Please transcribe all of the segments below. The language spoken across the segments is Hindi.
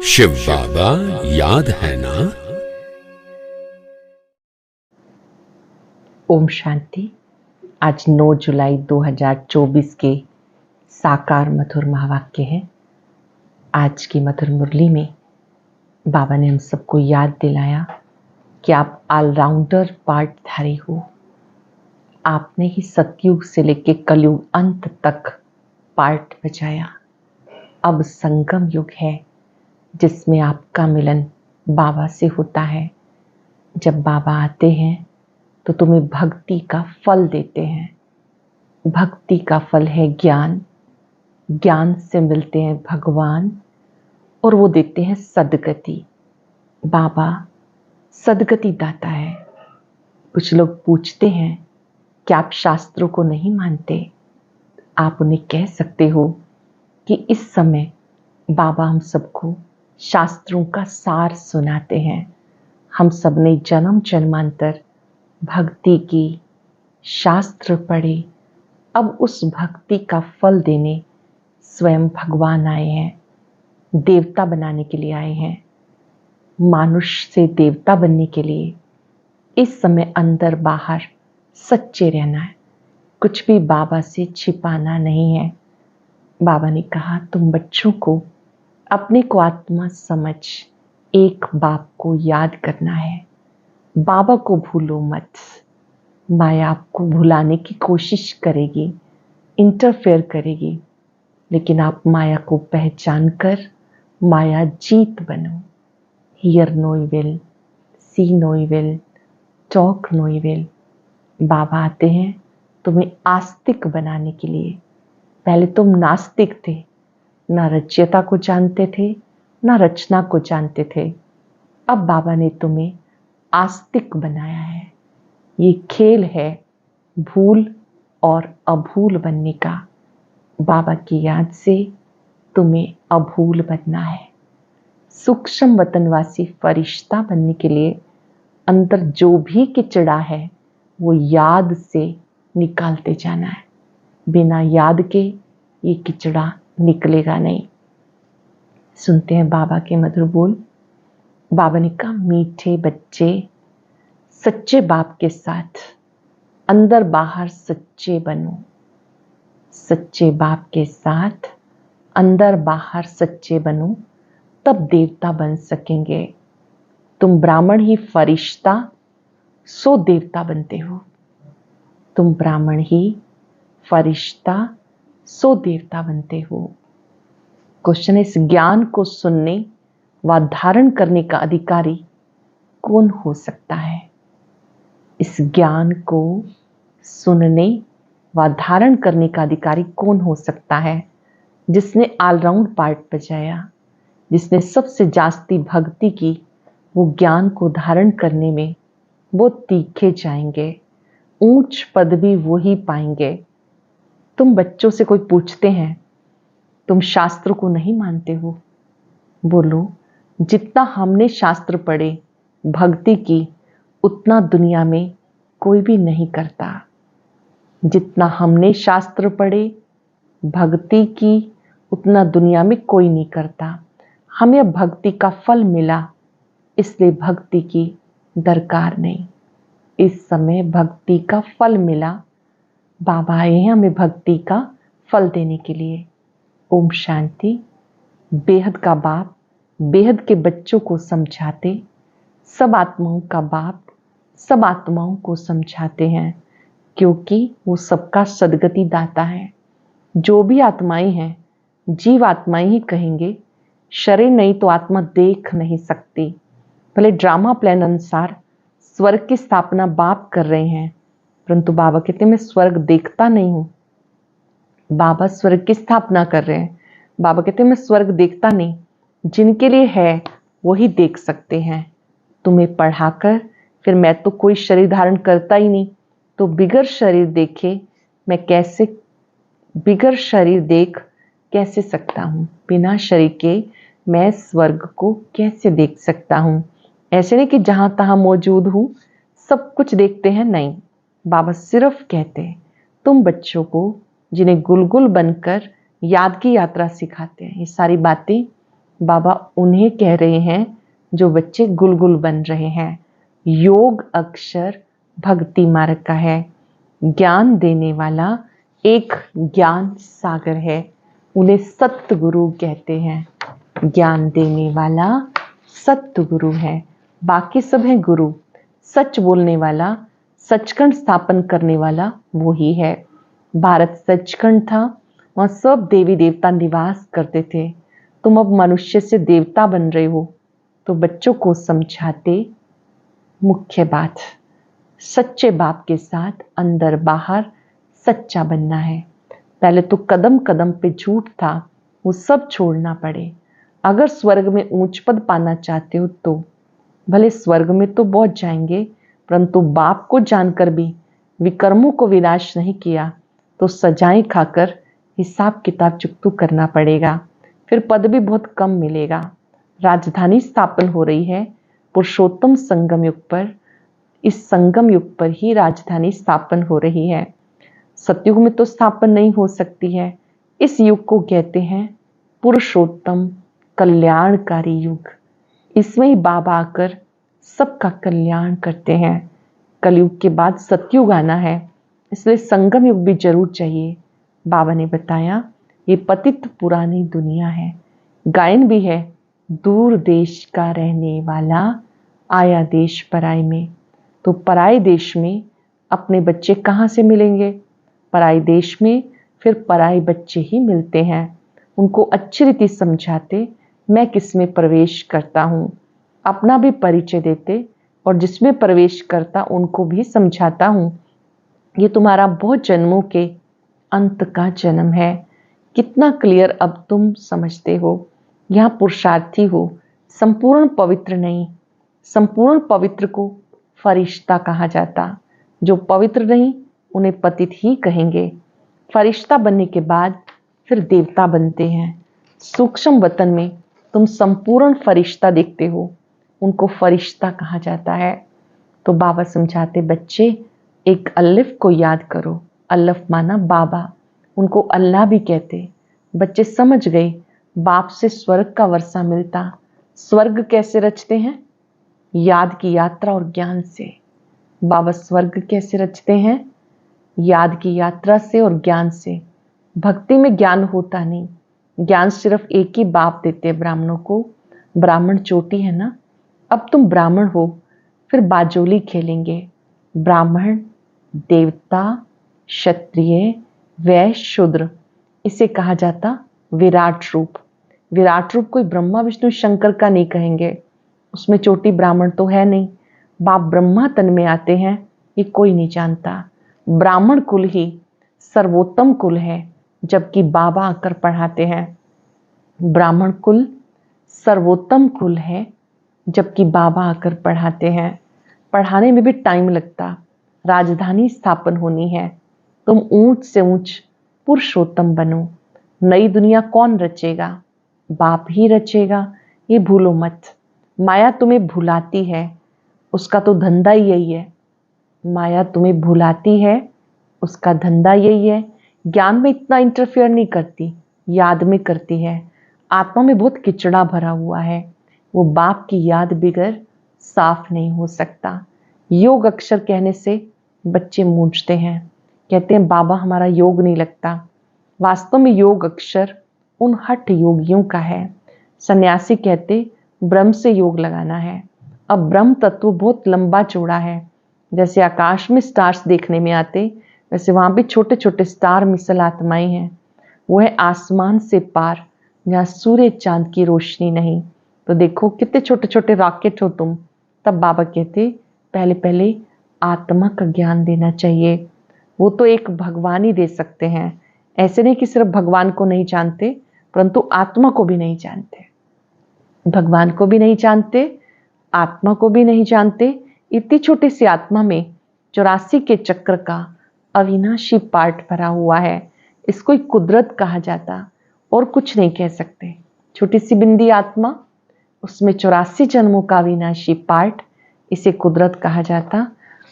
शिव बाबा याद है ना। ओम शांति। आज 9 जुलाई 2024 के साकार मधुर महावाक्य है। आज की मधुर मुरली में बाबा ने हम सबको याद दिलाया कि आप ऑलराउंडर पार्टधारी हो। आपने ही सतयुग से लेके कलयुग अंत तक पार्ट बजाया। अब संगम युग है जिसमें आपका मिलन बाबा से होता है। जब बाबा आते हैं तो तुम्हें भक्ति का फल देते हैं। भक्ति का फल है ज्ञान। ज्ञान से मिलते हैं भगवान और वो देते हैं सद्गति। बाबा सद्गति दाता है। कुछ लोग पूछते हैं कि आप शास्त्रों को नहीं मानते। आप उन्हें कह सकते हो कि इस समय बाबा हम सबको शास्त्रों का सार सुनाते हैं। हम सब ने जन्म जन्मांतर भक्ति की, शास्त्र पढ़े। अब उस भक्ति का फल देने स्वयं भगवान आए हैं। देवता बनाने के लिए आए हैं। मानुष्य से देवता बनने के लिए इस समय अंदर बाहर सच्चे रहना है। कुछ भी बाबा से छिपाना नहीं है। बाबा ने कहा तुम बच्चों को अपने को आत्मा समझ एक बाप को याद करना है। बाबा को भूलो मत। माया आपको भुलाने की कोशिश करेगी, इंटरफेयर करेगी, लेकिन आप माया को पहचान कर माया जीत बनो। Hear no evil, see no evil, talk no evil. बाबा आते हैं तुम्हें आस्तिक बनाने के लिए। पहले तुम नास्तिक थे, ना रचयिता को जानते थे, ना रचना को जानते थे। अब बाबा ने तुम्हें आस्तिक बनाया है। ये खेल है भूल और अभूल बनने का। बाबा की याद से तुम्हें अभूल बनना है। सूक्ष्म वतनवासी फरिश्ता बनने के लिए अंदर जो भी किचड़ा है वो याद से निकालते जाना है। बिना याद के ये किचड़ा निकलेगा नहीं। सुनते हैं बाबा के मधुर बोल। बाबा ने कहा मीठे बच्चे सच्चे बाप के साथ अंदर बाहर सच्चे बनो। सच्चे बाप के साथ अंदर बाहर सच्चे बनो, तब देवता बन सकेंगे। तुम ब्राह्मण ही फरिश्ता सो देवता बनते हो। तुम ब्राह्मण ही फरिश्ता सो देवता बनते हो। क्वेश्चन है, इस ज्ञान को सुनने व धारण करने का अधिकारी कौन हो सकता है? इस ज्ञान को सुनने व धारण करने का अधिकारी कौन हो सकता है? जिसने ऑलराउंड पार्ट बजाया, जिसने सबसे जास्ती भक्ति की, वो ज्ञान को धारण करने में वो तीखे जाएंगे। ऊंच पदवी वो ही पाएंगे। तुम बच्चों से कोई पूछते हैं तुम शास्त्र को नहीं मानते हो? बोलो जितना हमने शास्त्र पढ़े, भक्ति की, उतना दुनिया में कोई भी नहीं करता। जितना हमने शास्त्र पढ़े, भक्ति की, उतना दुनिया में कोई नहीं करता। हमें भक्ति का फल मिला, इसलिए भक्ति की दरकार नहीं। इस समय भक्ति का फल मिला। बाबा आए हैं हमें भक्ति का फल देने के लिए। ओम शांति। बेहद का बाप बेहद के बच्चों को समझाते, सब आत्माओं का बाप सब आत्माओं को समझाते हैं, क्योंकि वो सबका सद्गति दाता है। जो भी आत्माएं हैं, जीव आत्माएं ही कहेंगे। शरीर नहीं तो आत्मा देख नहीं सकती। भले ड्रामा प्लान अनुसार स्वर्ग की स्थापना बाप कर रहे हैं, परंतु बाबा कहते मैं स्वर्ग देखता नहीं हूं। बाबा स्वर्ग की स्थापना कर रहे हैं। बाबा कहते मैं स्वर्ग देखता नहीं। जिनके लिए है वही देख सकते हैं। तुम्हें पढ़ाकर फिर मैं तो कोई शरीर धारण करता ही नहीं, तो बिगर शरीर देखे मैं कैसे, बिगर शरीर देख कैसे सकता हूँ? बिना शरीर के मैं स्वर्ग को कैसे देख सकता हूँ? ऐसे नहीं कि जहां तहां मौजूद हूं सब कुछ देखते हैं, नहीं। बाबा सिर्फ कहते हैं तुम बच्चों को, जिन्हें गुलगुल बनकर याद की यात्रा सिखाते हैं, ये सारी बातें बाबा उन्हें कह रहे हैं जो बच्चे गुलगुल बन रहे हैं। योग अक्षर भक्ति मार्ग का है। ज्ञान देने वाला एक ज्ञान सागर है। उन्हें सतगुरु कहते हैं। ज्ञान देने वाला सतगुरु है, बाकी सब है गुरु। सच बोलने वाला, सचखंड स्थापन करने वाला वो ही है। भारत सचखंड था, वहां सब देवी देवता निवास करते थे। तुम अब मनुष्य से देवता बन रहे हो, तो बच्चों को समझाते मुख्य बात, सच्चे बाप के साथ अंदर बाहर सच्चा बनना है। पहले तो कदम कदम पे झूठ था, वो सब छोड़ना पड़े। अगर स्वर्ग में ऊंच पद पाना चाहते हो तो भले स्वर्ग में तो पहुंच जाएंगे, परंतु बाप को जानकर भी विकर्मों को विनाश नहीं किया तो सजाएं खाकर हिसाब किताब चुकतू करना पड़ेगा। फिर पद भी बहुत कम मिलेगा। राजधानी स्थापन हो रही है पुरुषोत्तम संगम युग पर। इस संगम युग पर ही राजधानी स्थापन हो रही है। सतयुग में तो स्थापन नहीं हो सकती है। इस युग को कहते हैं पुरुषोत्तम कल्याणकारी युग। इसमें ही बाबा आकर सबका कल्याण करते हैं। कलयुग के बाद सतयुग आना है, इसलिए संगम युग भी जरूर चाहिए। बाबा ने बताया ये पतित पुरानी दुनिया है। गायन भी है, दूर देश का रहने वाला आया देश पराई में। तो पराए देश में अपने बच्चे कहाँ से मिलेंगे? पराए देश में फिर पराए बच्चे ही मिलते हैं। उनको अच्छी रीति समझाते मैं किसमें प्रवेश करता हूँ, अपना भी परिचय देते और जिसमें प्रवेश करता उनको भी समझाता हूँ ये तुम्हारा बहुत जन्मों के अंत का जन्म है। कितना क्लियर अब तुम समझते हो। यहाँ पुरुषार्थी हो, संपूर्ण पवित्र नहीं। संपूर्ण पवित्र को फरिश्ता कहा जाता, जो पवित्र नहीं उन्हें पतित ही कहेंगे। फरिश्ता बनने के बाद फिर देवता बनते हैं। सूक्ष्म वतन में तुम संपूर्ण फरिश्ता देखते हो, उनको फरिश्ता कहा जाता है। तो बाबा समझाते बच्चे एक अलिफ को याद करो। अलिफ माना बाबा, उनको अल्लाह भी कहते। बच्चे समझ गए बाप से स्वर्ग का वर्षा मिलता। स्वर्ग कैसे रचते हैं? याद की यात्रा और ज्ञान से। बाबा स्वर्ग कैसे रचते हैं? याद की यात्रा से और ज्ञान से। भक्ति में ज्ञान होता नहीं, ज्ञान सिर्फ एक ही बाप देते हैं ब्राह्मणों को। ब्राह्मण चोटी है ना। अब तुम ब्राह्मण हो, फिर बाजोली खेलेंगे। ब्राह्मण, देवता, क्षत्रिय, वैश्य, शूद्र, इसे कहा जाता विराट रूप। विराट रूप कोई ब्रह्मा विष्णु शंकर का नहीं कहेंगे, उसमें चोटी ब्राह्मण तो है नहीं। बाप ब्रह्मा तन में आते हैं, ये कोई नहीं जानता। ब्राह्मण कुल ही सर्वोत्तम कुल है, जबकि बाबा आकर पढ़ाते हैं ब्राह्मण कुल सर्वोत्तम कुल है, जबकि बाबा आकर पढ़ाते हैं। पढ़ाने में भी टाइम लगता। राजधानी स्थापन होनी है, तुम ऊंच से ऊंच पुरुषोत्तम बनो। नई दुनिया कौन रचेगा? बाप ही रचेगा, ये भूलो मत। माया तुम्हें भुलाती है, उसका तो धंधा ही यही है। माया तुम्हें भुलाती है, उसका धंधा यही है। ज्ञान में इतना इंटरफेयर नहीं करती, याद में करती है। आत्मा में बहुत किचड़ा भरा हुआ है, वो बाप की याद बिगर साफ नहीं हो सकता। योग अक्षर कहने से बच्चे मूंझते हैं, कहते हैं बाबा हमारा योग नहीं लगता। वास्तव में योग अक्षर उन हठ योगियों का है। सन्यासी कहते ब्रह्म से योग लगाना है। अब ब्रह्म तत्व बहुत लंबा चौड़ा है। जैसे आकाश में स्टार्स देखने में आते, वैसे वहां भी छोटे छोटे स्टार मिसल आत्माएं हैं। वो है आसमान से पार, जहाँ सूर्य चांद की रोशनी नहीं। तो देखो कितने छोटे छोटे रॉकेट हो तुम। तब बाबा कहते पहले पहले आत्मा का ज्ञान देना चाहिए। वो तो एक भगवान ही दे सकते हैं। ऐसे नहीं कि सिर्फ भगवान को नहीं जानते, परंतु आत्मा को भी नहीं जानते। भगवान को भी नहीं जानते, आत्मा को भी नहीं जानते। इतनी छोटी सी आत्मा में 84 के चक्र का अविनाशी पार्ट भरा हुआ है। इसको एक कुदरत कहा जाता, और कुछ नहीं कह सकते। छोटी सी बिंदी आत्मा, उसमें 84 जन्मों का अविनाशी पार्ट, इसे कुदरत कहा जाता।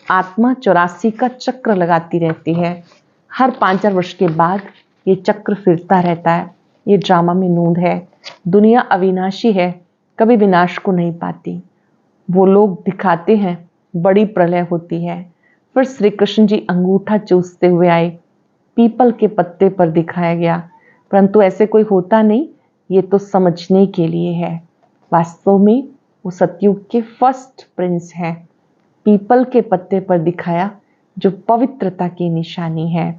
आत्मा 84 का चक्र लगाती रहती है। हर 5-4 वर्ष के बाद ये चक्र फिरता रहता है। ये ड्रामा में नूंद है। दुनिया अविनाशी है, कभी विनाश को नहीं पाती। वो लोग दिखाते हैं बड़ी प्रलय होती है। फिर श्री कृष्ण जी अंगूठा चूसते हुए आए, पीपल के पत्ते पर दिखाया गया, परंतु ऐसे कोई होता नहीं, ये तो समझने के लिए है। वास्तव में वो सतयुग के फर्स्ट प्रिंस हैं। पीपल के पत्ते पर दिखाया जो पवित्रता की निशानी है।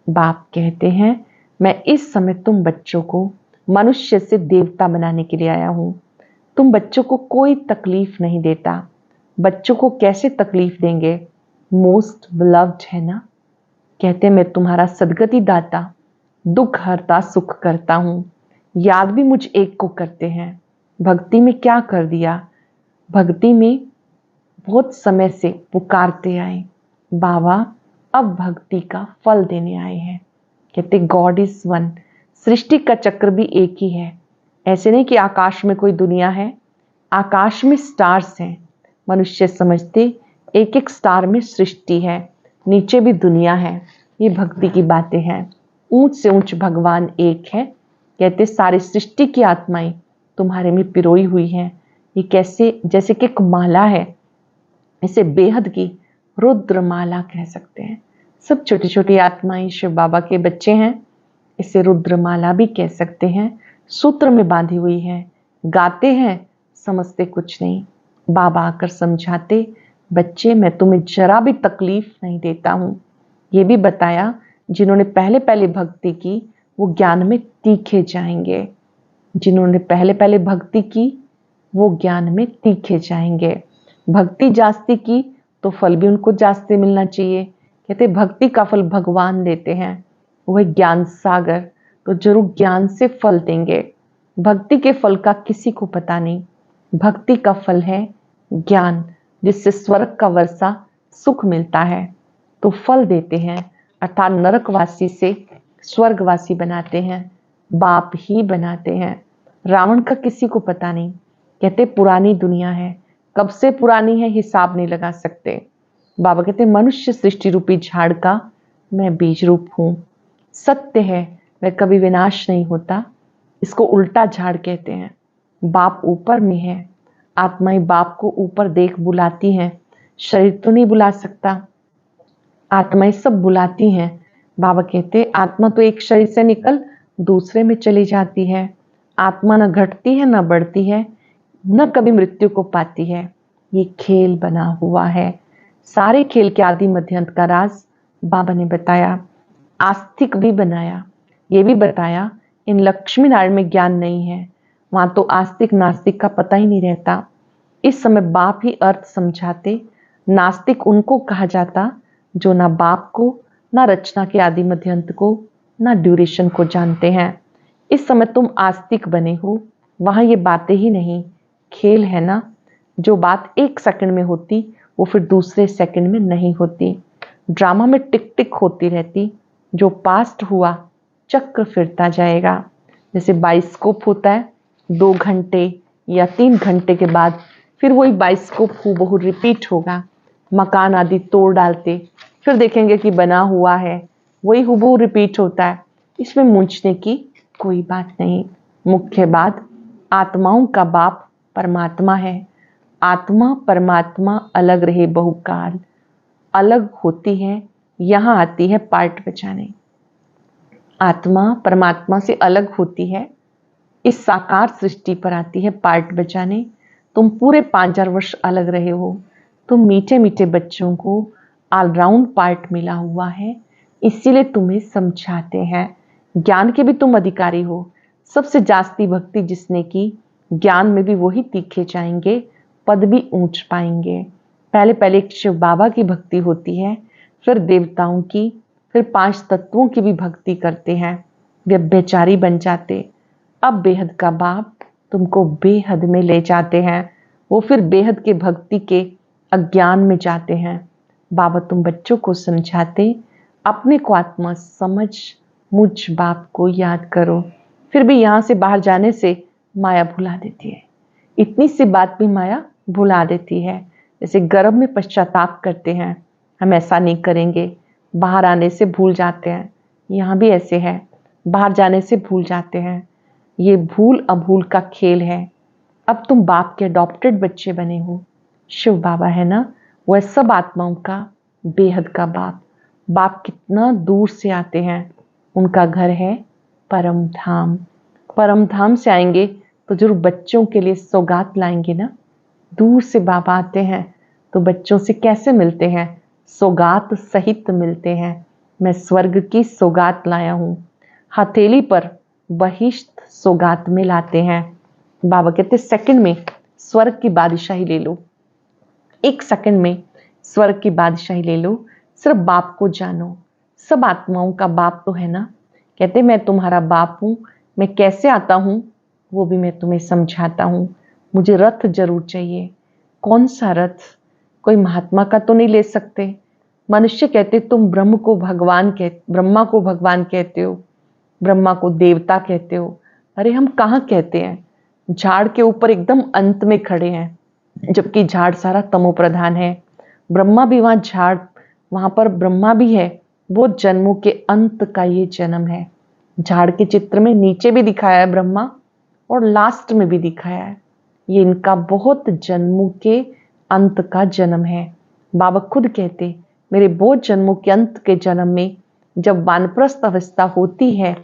बाप कहते हैं, मैं इस समय तुम बच्चों को मनुष्य से देवता बनाने के लिए आया हूं। तुम बच्चों को कोई तकलीफ नहीं देता। बच्चों को कैसे तकलीफ देंगे? मोस्ट बिलव्ड है ना। कहते मैं तुम्हारा सदगति दाता, दुख हरता, सुख करता हूं। याद भी मुझ एक को करते हैं। भक्ति में क्या कर दिया? भक्ति में बहुत समय से पुकारते आए, बाबा अब भक्ति का फल देने आए हैं। कहते गॉड इज वन। सृष्टि का चक्र भी एक ही है। ऐसे नहीं कि आकाश में कोई दुनिया है, आकाश में स्टार्स हैं। मनुष्य समझते एक एक स्टार में सृष्टि है, नीचे भी दुनिया है। ये भक्ति की बातें हैं। ऊंच से ऊंच भगवान एक है। कहते सारी सृष्टि की आत्माएं तुम्हारे में पिरोई हुई हैं। ये कैसे, जैसे कि एक माला है, इसे बेहद की रुद्रमाला कह सकते हैं। सब छोटी छोटी आत्माएं शिव बाबा के बच्चे हैं, इसे रुद्रमाला भी कह सकते हैं। सूत्र में बांधी हुई है, गाते हैं, समझते कुछ नहीं। बाबा आकर समझाते, बच्चे मैं तुम्हें जरा भी तकलीफ नहीं देता हूं। ये भी बताया जिन्होंने पहले पहले भक्ति की वो ज्ञान में तीखे जाएंगे। जिन्होंने पहले पहले भक्ति की वो ज्ञान में तीखे जाएंगे। भक्ति जास्ती की तो फल भी उनको जास्ती मिलना चाहिए। कहते भक्ति का फल भगवान देते हैं, वह ज्ञान सागर, तो जरूर ज्ञान से फल देंगे। भक्ति के फल का किसी को पता नहीं। भक्ति का फल है ज्ञान, जिससे स्वर्ग का वर्षा सुख मिलता है। तो फल देते हैं, अर्थात नरकवासी से स्वर्गवासी बनाते हैं, बाप ही बनाते हैं। रावण का किसी को पता नहीं। कहते पुरानी दुनिया है, कब से पुरानी है हिसाब नहीं लगा सकते। बाबा कहते मनुष्य सृष्टि रूपी झाड़ का मैं बीज रूप हूं। सत्य है, वह कभी विनाश नहीं होता। इसको उल्टा झाड़ कहते हैं। बाप ऊपर में है, आत्माएं बाप को ऊपर देख बुलाती हैं। शरीर तो नहीं बुला सकता, आत्माएं सब बुलाती हैं। बाबा कहते आत्मा तो एक शरीर से निकल दूसरे में चली जाती है। आत्मा न घटती है न बढ़ती है, न कभी मृत्यु को पाती है। ये खेल बना हुआ है। सारे खेल के आदि मध्य अंत का राज बाबा ने बताया। आस्तिक भी बनाया, ये भी बताया इन लक्ष्मी नारायण में ज्ञान नहीं है, वहां तो आस्तिक नास्तिक का पता ही नहीं रहता। इस समय बाप ही अर्थ समझाते। नास्तिक उनको कहा जाता जो ना बाप को, ना रचना के आदि मध्य अंत को, ना ड्यूरेशन को जानते हैं। इस समय तुम आस्तिक बने हो, वहां ये बातें ही नहीं। खेल है ना, जो बात एक सेकंड में होती वो फिर दूसरे सेकंड में नहीं होती। ड्रामा में टिक टिक होती रहती, जो पास्ट हुआ चक्र फिरता जाएगा। जैसे बाइस्कोप होता है, 2 घंटे या 3 घंटे के बाद फिर वही बाइस्कोप हूबहू रिपीट होगा। मकान आदि तोड़ डालते, फिर देखेंगे कि बना हुआ है, वही हूबहू रिपीट होता है। इसमें मूंझने की कोई बात नहीं। मुख्य बात, आत्माओं का बाप परमात्मा है। आत्मा परमात्मा अलग रहे बहुकाल, अलग होती है। यहाँ आती है पार्ट बचाने। आत्मा परमात्मा से अलग होती है, इस साकार सृष्टि पर आती है पार्ट बचाने। तुम पूरे 5000 वर्ष अलग रहे हो। तुम मीठे मीठे बच्चों को ऑलराउंड पार्ट मिला हुआ है, इसीलिए तुम्हें समझाते हैं। ज्ञान के भी तुम अधिकारी हो। सबसे जास्ती भक्ति जिसने की, ज्ञान में भी वही तीखे जाएंगे, पद भी ऊंच पाएंगे। पहले पहले एक शिव बाबा की भक्ति होती है, फिर देवताओं की, फिर 5 तत्वों की भी भक्ति करते हैं, वे बेचारी बन जाते। अब बेहद का बाप तुमको बेहद में ले जाते हैं, वो फिर बेहद के भक्ति के अज्ञान में जाते हैं। बाबा तुम बच्चों को समझाते, अपने को आत्मा समझ, मुझ बाप को याद करो। फिर भी यहाँ से बाहर जाने से माया भुला देती है। इतनी सी बात भी माया भुला देती है। जैसे गर्भ में पश्चाताप करते हैं, हम ऐसा नहीं करेंगे, बाहर आने से भूल जाते हैं। यहाँ भी ऐसे है, बाहर जाने से भूल जाते हैं। ये भूल अभूल का खेल है। अब तुम बाप के अडॉप्टेड बच्चे बने हो। शिव बाबा है ना, वह सब आत्माओं का बेहद का बाप। बाप कितना दूर से आते हैं, उनका घर है परम धाम। परम धाम से आएंगे तो जरूर बच्चों के लिए सौगात लाएंगे ना। दूर से बाबा आते हैं तो बच्चों से कैसे मिलते हैं? सौगात सहित मिलते हैं। मैं स्वर्ग की सौगात लाया हूँ। हथेली पर बहिश्त सौगात में लाते हैं। बाबा कहते सेकंड में स्वर्ग की बादशाही ले लो, एक सेकंड में स्वर्ग की बादशाही ले लो। सिर्फ बाप को जानो। सब आत्माओं का बाप तो है ना। कहते मैं तुम्हारा बाप हूं। मैं कैसे आता हूं वो भी मैं तुम्हें समझाता हूं। मुझे रथ जरूर चाहिए। कौन सा रथ? कोई महात्मा का तो नहीं ले सकते। मनुष्य कहते तुम ब्रह्मा को भगवान कहते हो, ब्रह्मा को देवता कहते हो। अरे हम कहाँ कहते हैं? झाड़ के ऊपर एकदम अंत में खड़े हैं, जबकि झाड़ सारा तमो प्रधान है। ब्रह्मा भी वहां झाड़, वहां पर ब्रह्मा भी है। वो जन्मों के अंत का ये जन्म है। झाड़ के चित्र में नीचे भी दिखाया है ब्रह्मा और लास्ट में भी दिखाया है। ये इनका बहुत जन्मों के अंत का जन्म है। बाबा खुद कहते मेरे बहुत जन्मों के अंत के जन्म में जब वानप्रस्थ अवस्था होती है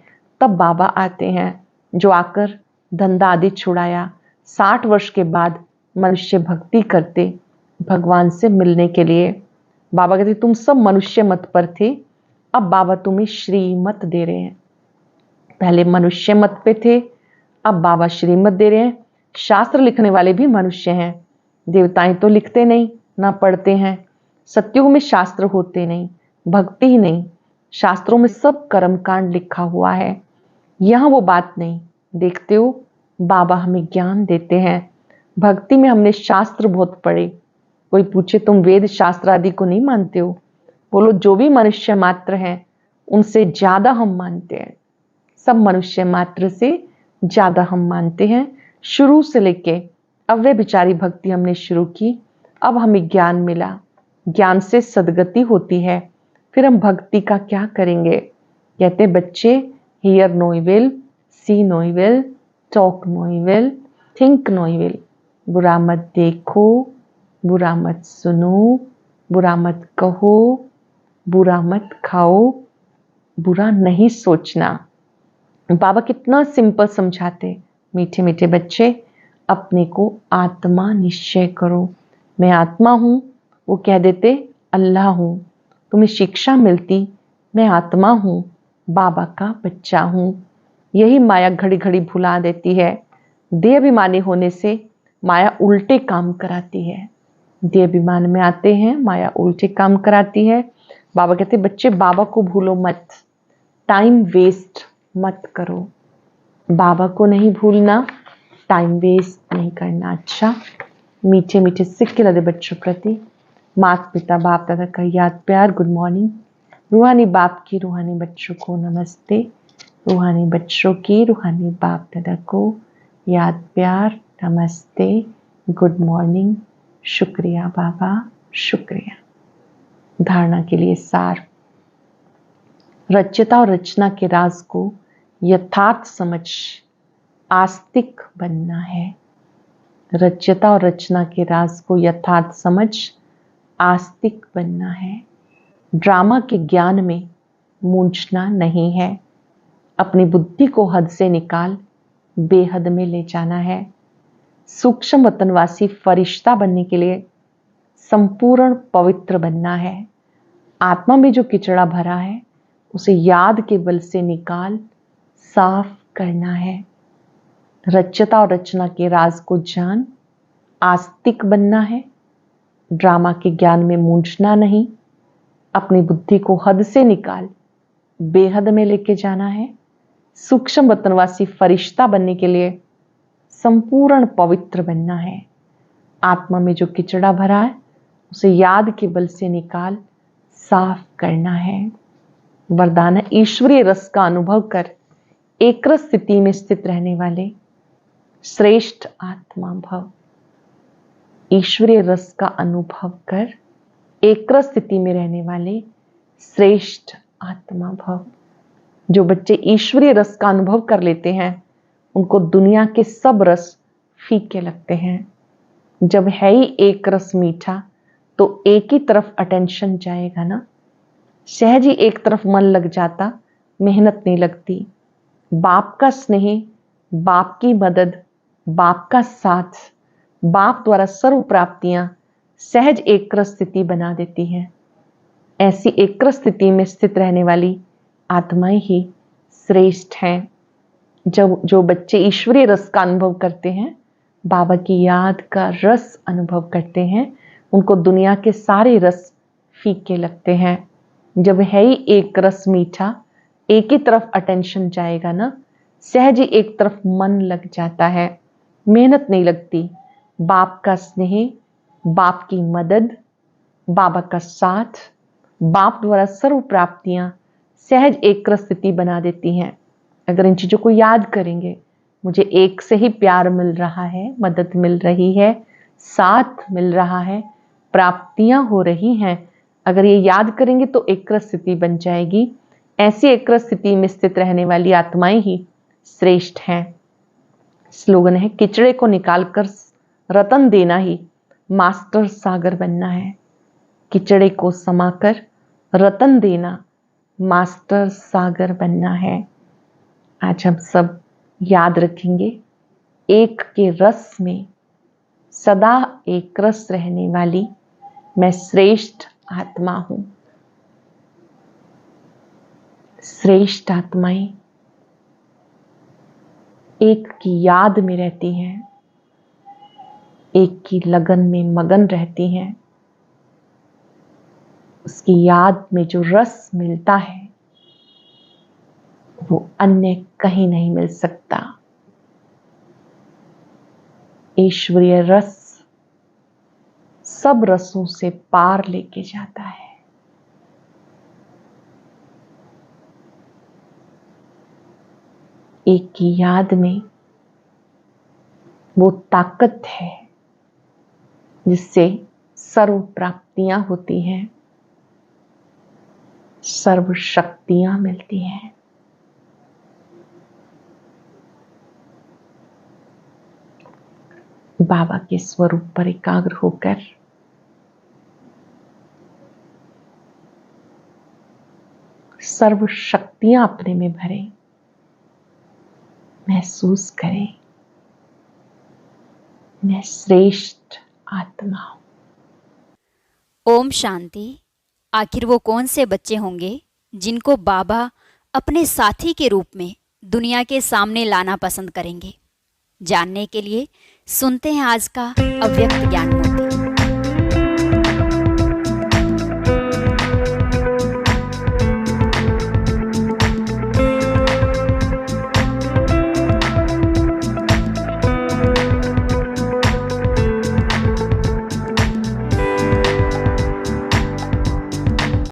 तब बाबा आते हैं, जो आकर धंधा आदि छुड़ाया। 60 वर्ष के बाद मनुष्य भक्ति करते भगवान से मिलने के लिए। बाबा कहते तुम सब मनुष्य मत पर थे, अब बाबा तुम्हें श्रीमत दे रहे हैं। पहले मनुष्य मत पे थे, अब बाबा श्रीमत दे रहे हैं। शास्त्र लिखने वाले भी मनुष्य हैं। देवताएं तो लिखते नहीं ना पढ़ते हैं। सत्युग में शास्त्र होते नहीं, भक्ति ही नहीं। शास्त्रों में सब कर्मकांड लिखा हुआ है। यहां वो बात नहीं। देखते हो बाबा हमें ज्ञान देते हैं। भक्ति में हमने शास्त्र बहुत पढ़े। कोई पूछे तुम वेद शास्त्र आदि को नहीं मानते हो? बोलो जो भी मनुष्य मात्र हैं उनसे ज्यादा हम मानते हैं। सब मनुष्य मात्र से ज्यादा हम मानते हैं। शुरू से लेके अव्यय विचारी भक्ति हमने शुरू की, अब हमें ज्ञान मिला। ज्ञान से सदगति होती है। फिर हम भक्ति का क्या करेंगे? कहते बच्चे hear no evil, see no evil, talk no evil, think no evil. बुरा मत देखो, बुरा मत सुनो, बुरा मत कहो, बुरा मत खाओ, बुरा नहीं सोचना। बाबा कितना सिंपल समझाते। मीठे मीठे बच्चे अपने को आत्मा निश्चय करो। मैं आत्मा हूं, वो कह देते अल्लाह हूं। तुम्हें शिक्षा मिलती मैं आत्मा हूं, बाबा का बच्चा हूं। यही माया घड़ी घड़ी भुला देती है। देह अभिमानी होने से माया उल्टे काम कराती है। देह अभिमान में आते हैं, माया उल्टे काम कराती है। बाबा कहते बच्चे बाबा को भूलो मत, टाइम वेस्ट मत करो। बाबा को नहीं भूलना, टाइम वेस्ट नहीं करना। अच्छा, मीठे मीठे सिक्के लदे बच्चों प्रति माता पिता बाप दादा का याद प्यार गुड मॉर्निंग। रूहानी बाप की रूहानी बच्चों को नमस्ते। रूहानी बच्चों की रूहानी बाप दादा को याद प्यार नमस्ते गुड मॉर्निंग। शुक्रिया बाबा, शुक्रिया। धारणा के लिए सार। रच्यता और रचना के राज को यथार्थ समझ आस्तिक बनना है। रच्यता और रचना के राज को यथार्थ समझ आस्तिक बनना है। ड्रामा के ज्ञान में मूंझना नहीं है। अपनी बुद्धि को हद से निकाल बेहद में ले जाना है। सूक्ष्म वतनवासी फरिश्ता बनने के लिए संपूर्ण पवित्र बनना है। आत्मा में जो किचड़ा भरा है उसे याद के बल से निकाल साफ करना है। रच्यता और रचना के राज को जान आस्तिक बनना है। ड्रामा के ज्ञान में मूंझना नहीं। अपनी बुद्धि को हद से निकाल बेहद में लेके जाना है। सूक्ष्म वतनवासी फरिश्ता बनने के लिए संपूर्ण पवित्र बनना है। आत्मा में जो किचड़ा भरा है उसे याद के बल से निकाल साफ करना है। वरदान है ईश्वरीय रस का अनुभव कर एक रस स्थिति में स्थित रहने वाले श्रेष्ठ आत्मा भव। ईश्वरीय रस का अनुभव कर एक रस स्थिति में रहने वाले श्रेष्ठ आत्मा भव। जो बच्चे ईश्वरीय रस का अनुभव कर लेते हैं उनको दुनिया के सब रस फीके लगते हैं। जब है ही एक रस मीठा तो एक ही तरफ अटेंशन जाएगा ना। सहज ही एक तरफ मन लग जाता, मेहनत नहीं लगती। बाप का स्नेह, बाप की मदद, बाप का साथ, बाप द्वारा सर्व प्राप्तियां सहज एक्रस स्थिति बना देती हैं। ऐसी एक्रस स्थिति में स्थित रहने वाली आत्माएं ही श्रेष्ठ हैं। जो बच्चे ईश्वरीय रस का अनुभव करते हैं, बाबा की याद का रस अनुभव करते हैं, उनको दुनिया के सारे रस फीके लगते हैं। जब है ही एक रस मीठा, एक ही तरफ अटेंशन जाएगा ना, सहज ही एक तरफ मन लग जाता है, मेहनत नहीं लगती। बाप का स्नेह, बाप की मदद, बाबा का साथ, बाप द्वारा सर्व प्राप्तियां सहज एक स्थिति बना देती हैं। अगर इन चीजों को याद करेंगे, मुझे एक से ही प्यार मिल रहा है, मदद मिल रही है, साथ मिल रहा है, प्राप्तियां हो रही हैं, अगर ये याद करेंगे तो एक स्थिति बन जाएगी। ऐसी एक स्थिति में स्थित रहने वाली आत्माएं ही श्रेष्ठ हैं। स्लोगन है, किचड़े को निकालकर रतन देना ही मास्टर सागर बनना है। किचड़े को समाकर रतन देना मास्टर सागर बनना है। आज हम सब याद रखेंगे, एक के रस में सदा एक रस रहने वाली मैं श्रेष्ठ आत्मा हूं। श्रेष्ठ आत्माएं एक की याद में रहती हैं, एक की लगन में मगन रहती हैं। उसकी याद में जो रस मिलता है वो अन्य कहीं नहीं मिल सकता। ईश्वरीय रस सब रसों से पार लेके जाता है। एक की याद में वो ताकत है जिससे सर्व प्राप्तियां होती हैं, सर्व शक्तियां मिलती हैं। बाबा के स्वरूप पर एकाग्र होकर सर्व शक्तियां अपने में भरें, महसूस करें, मैं श्रेष्ठ आत्मा हूं। ओम शांति। आखिर वो कौन से बच्चे होंगे जिनको बाबा अपने साथी के रूप में दुनिया के सामने लाना पसंद करेंगे? जानने के लिए सुनते हैं आज का अव्यक्त ज्ञान मोती।